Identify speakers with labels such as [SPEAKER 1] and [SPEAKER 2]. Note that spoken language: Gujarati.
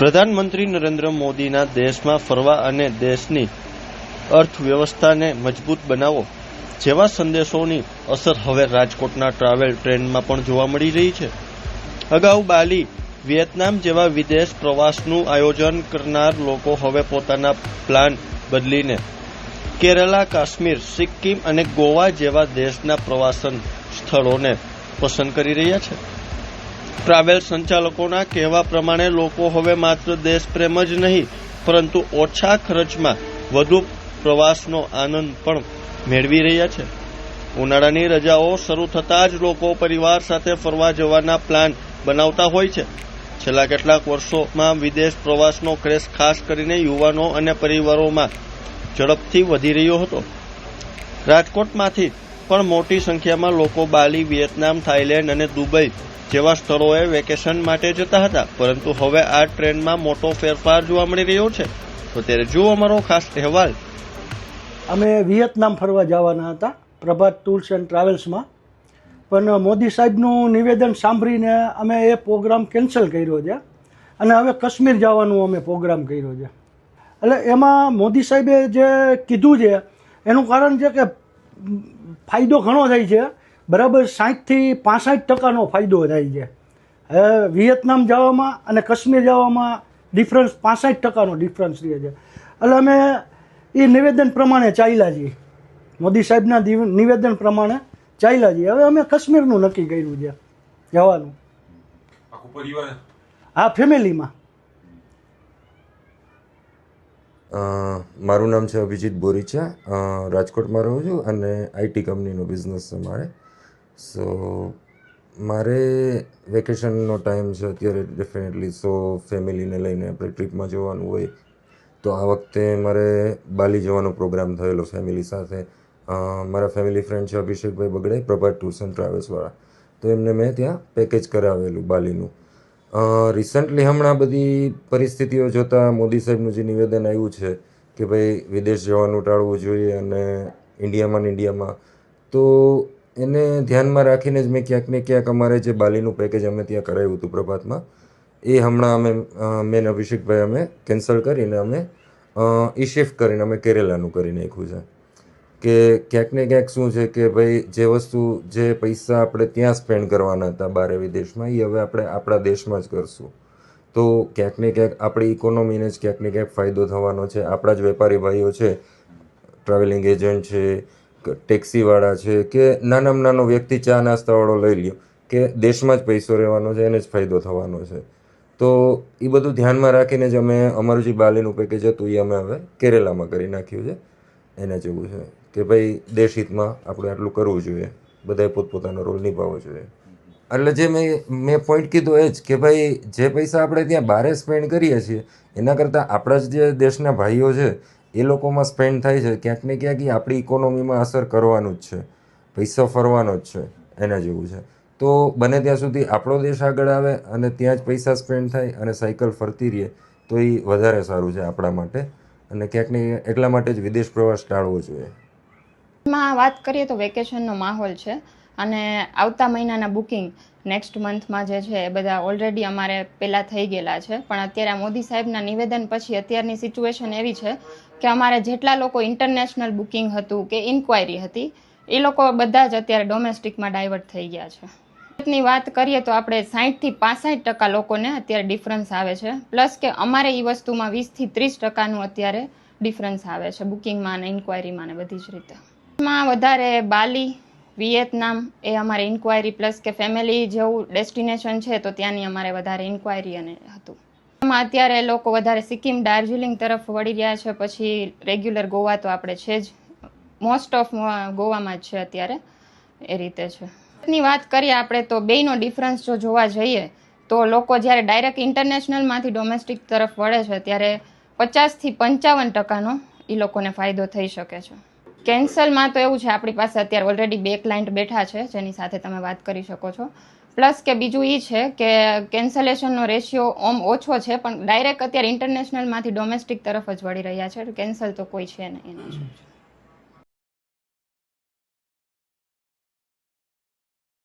[SPEAKER 1] પ્રધાનમંત્રી નરેન્દ્ર મોદીના દેશમાં ફરવા અને દેશની અર્થવ્યવસ્થાને મજબૂત બનાવો જેવા સંદેશોની અસર હવે રાજકોટના ટ્રાવેલ ટ્રેન્ડમાં પણ જોવા મળી રહી છે. અગાઉ બાલી, વિયેતનામ જેવા વિદેશ પ્રવાસનું આયોજન કરનાર લોકો હવે પોતાના પ્લાન બદલીને કેરલા, કાશ્મીર, સિક્કિમ અને ગોવા જેવા દેશના પ્રવાસન સ્થળોને પસંદ કરી રહ્યા છે. ટ્રાવેલ સંચાલકોના કહેવા પ્રમાણે લોકો હવે માત્ર દેશપ્રેમ જ નહીં પરંતુ ઓછા ખર્ચમાં વધુ પ્રવાસનો આનંદ પણ મેળવી રહ્યા છે. ઉનાળાની રજાઓ શરૂ થતાં જ લોકો પરિવાર સાથે ફરવા જવાના પ્લાન બનાવતા હોય છે. છેલ્લા કેટલાક વર્ષોમાં વિદેશ પ્રવાસનો ક્રેઝ ખાસ કરીને યુવાનો અને પરિવારોમાં ઝડપથી વધી રહ્યો હતો. રાજકોટમાંથી પણ મોટી સંખ્યામાં લોકો બાલી, વિયેતનામ, થાઈલેન્ડ અને દુબઈ જેવા સ્થળોએ વેકેશન માટે જતા હતા, પરંતુ હવે આ ટ્રેન્ડમાં મોટો ફેરફાર જોવા મળી રહ્યો છે. તો ત્યારે જુઓ અમારો ખાસ અહેવાલ.
[SPEAKER 2] અમે વિયેતનામ ફરવા જવાના હતા પ્રભાત ટૂર્સ એન્ડ ટ્રાવેલ્સમાં, પણ મોદી સાહેબનું નિવેદન સાંભળીને અમે એ પ્રોગ્રામ કેન્સલ કર્યો છે અને હવે કાશ્મીર જવાનું અમે પ્રોગ્રામ કર્યો છે. એટલે એમાં મોદી સાહેબે જે કીધું છે એનું કારણ છે કે ફાયદો ઘણો થાય છે, બરાબર 60થી 65% ફાયદો થાય છે. વિયેતનામ જવામાં અને કાશ્મીર જવામાં ડિફરન્સ 65% ડિફરન્સ રહે છે. એટલે અમે એ નિવેદન પ્રમાણે ચાલ્યા છીએ, મોદી સાહેબના નિવેદન પ્રમાણે ચાલ્યા છીએ. હવે અમે કાશ્મીરનું નક્કી કર્યું છે જવાનું.
[SPEAKER 3] આખું પરિવાર?
[SPEAKER 2] હા, ફેમિલીમાં.
[SPEAKER 4] મારું નામ છે અભિજીત બોરીચા. રાજકોટમાં રહું છું અને આઈટી કંપનીનો બિઝનેસ છે મારે. સો મારે વેકેશનનો ટાઈમ છે અત્યારે ડેફિનેટલી. સો ફેમિલીને લઈને આપણે ટ્રીપમાં જવાનું હોય તો આ વખતે મારે બાલી જવાનો પ્રોગ્રામ થયેલો ફેમિલી સાથે. મારા ફેમિલી ફ્રેન્ડ છે અભિષેકભાઈ બગડે, પ્રભાત ટૂર્સ એન્ડ ટ્રાવેલ્સવાળા. તો એમને મેં ત્યાં પેકેજ કરાવેલું બાલીનું. રિસન્ટલી હમણાં બધી પરિસ્થિતિઓ જોતાં મોદી સાહેબનું જે નિવેદન આવ્યું છે કે ભાઈ વિદેશ જવાનું ટાળવું જોઈએ અને ઇન્ડિયામાં તો એને ધ્યાનમાં રાખીને જ મેં ક્યાંક ને ક્યાંક અમારે જે બાલીનું પેકેજ અમે ત્યાં કરાવ્યું હતું પ્રભાતમાં, એ હમણાં મેં અભિષેકભાઈ અમે કેન્સલ કરીને અમે એ શિફ્ટ કરીને અમે કેરેલાનું કરી નાખ્યું છે. કે ક્યાંક ને ક્યાંક શું છે કે ભાઈ જે પૈસા આપણે ત્યાં સ્પેન્ડ કરવાના હતા બારે વિદેશમાં, એ હવે આપણે આપણા દેશમાં જ કરશું. તો ક્યાંક ને ક્યાંક આપણી ઇકોનોમીને જ ક્યાંક ને ક્યાંક ફાયદો થવાનો છે. આપણા જ વેપારી ભાઈઓ છે, ટ્રાવેલિંગ એજન્ટ છે, ટેક્સીવાળા છે, કે નાનામાં નાનો વ્યક્તિ ચા નાસ્તાવાળો લઈ લ્યો, કે દેશમાં જ પૈસો રહેવાનો છે, એને જ ફાયદો થવાનો છે. તો એ બધું ધ્યાનમાં રાખીને જ અમે અમારું જે બાલીનું પેકેજ હતું એ અમે હવે કેરેલામાં કરી નાખ્યું છે. એના જેવું છે કે ભાઈ દેશહિતમાં આપણે આટલું કરવું જોઈએ, બધાએ પોતપોતાનો રોલ નિભાવવો જોઈએ. એટલે જે મેં પોઈન્ટ કીધું એ જ કે ભાઈ જે પૈસા આપણે ત્યાં બહારે સ્પેન્ડ કરીએ છીએ એના કરતાં આપણા જ જે દેશના ભાઈઓ છે એ લોકોમાં સ્પેન્ડ થાય છે, ક્યાંક ને ક્યાંક એ આપણી ઇકોનોમીમાં અસર કરવાનું જ છે, પૈસો ફરવાનો જ છે. એના જેવું છે. તો બને ત્યાં સુધી આપણો દેશ આગળ આવે અને ત્યાં જ પૈસા સ્પેન્ડ થાય અને સાયકલ ફરતી રહે તો એ વધારે સારું છે આપણા માટે. અને ક્યાંક ને એટલા માટે જ વિદેશ પ્રવાસ ટાળવો જોઈએ.
[SPEAKER 5] માં વાત કરીએ તો વેકેશનનો માહોલ છે અને આવતા મહિનાના બુકિંગ નેક્સ્ટ મંથમાં જે છે એ બધા ઓલરેડી અમારે પહેલાં થઈ ગયેલા છે. પણ અત્યારે મોદી સાહેબના નિવેદન પછી અત્યારની સિચ્યુએશન એવી છે કે અમારે જેટલા લોકો ઇન્ટરનેશનલ બુકિંગ હતું કે ઇન્ક્વાયરી હતી એ લોકો બધા જ અત્યારે ડોમેસ્ટિકમાં ડાયવર્ટ થઈ ગયા છે. ની વાત કરીએ તો આપણે 60થી 65% લોકોને અત્યારે ડિફરન્સ આવે છે. પ્લસ કે અમારે એ વસ્તુમાં 20થી 30% અત્યારે ડિફરન્સ આવે છે બુકિંગમાં અને ઇન્ક્વાયરીમાં ને બધી જ રીતે. એમાં વધારે બાલી, વિયેતનામ એ અમારે ઇન્ક્વાયરી પ્લસ કે ફેમિલી જેવું ડેસ્ટિનેશન છે તો ત્યાંની અમારે વધારે ઇન્ક્વાયરી અને હતું. એમાં અત્યારે લોકો વધારે સિક્કિમ, દાર્જિલિંગ તરફ વળી રહ્યા છે. પછી રેગ્યુલર ગોવા તો આપણે છે જ, મોસ્ટ ઓફ ગોવામાં જ છે અત્યારે, એ રીતે છે. ની વાત કરીએ આપણે તો બેયનો ડિફરન્સ જો જોવા જઈએ તો લોકો જ્યારે ડાયરેક્ટ ઇન્ટરનેશનલમાંથી ડોમેસ્ટિક તરફ વળે છે ત્યારે 50થી 55% એ લોકોને ફાયદો થઈ શકે છે. કેન્સલમાં તો એવું છે આપણી પાસે અત્યારે ઓલરેડી 2 ક્લાયન્ટ બેઠા છે જેની સાથે તમે વાત કરી શકો છો. પ્લસ કે બીજું એ છે કે કેન્સલેશનનો રેશિયો ઓછો છે પણ ડાયરેક્ટ અત્યારે ઇન્ટરનેશનલમાંથી ડોમેસ્ટિક તરફ જ વળી રહ્યા છે. કેન્સલ તો કોઈ છે નહીં એના.